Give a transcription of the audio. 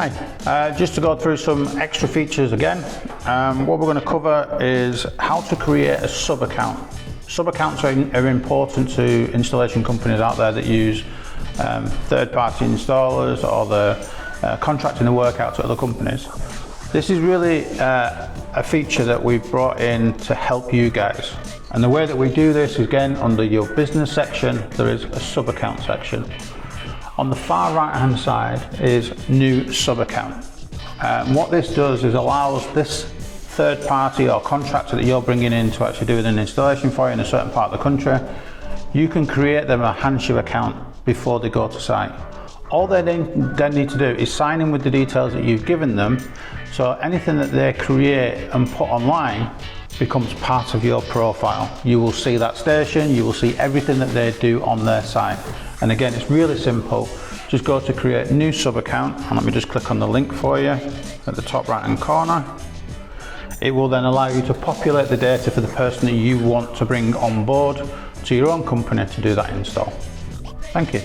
Hi, just to go through some extra features again, what we're going to cover is how to create a sub-account. Sub-accounts are important to installation companies out there that use third-party installers or they're contracting the work out to other companies. This is really a feature that we've brought in to help you guys. And the way that we do this is, again, under your business section, there is a sub-account section. On the far right hand side is new sub-account. What this does is allows this third party or contractor that you're bringing in to actually do an installation for you in a certain part of the country, you can create them a HANCHU account before they go to site. All they then need to do is sign in with the details that you've given them, so anything that they create and put online becomes part of your profile. You will see that station, you will see everything that they do on their site. And again, it's really simple. Just go to create new sub account, and let me just click on the link for you at the top right hand corner. It will then allow you to populate the data for the person that you want to bring on board to your own company to do that install. Thank you.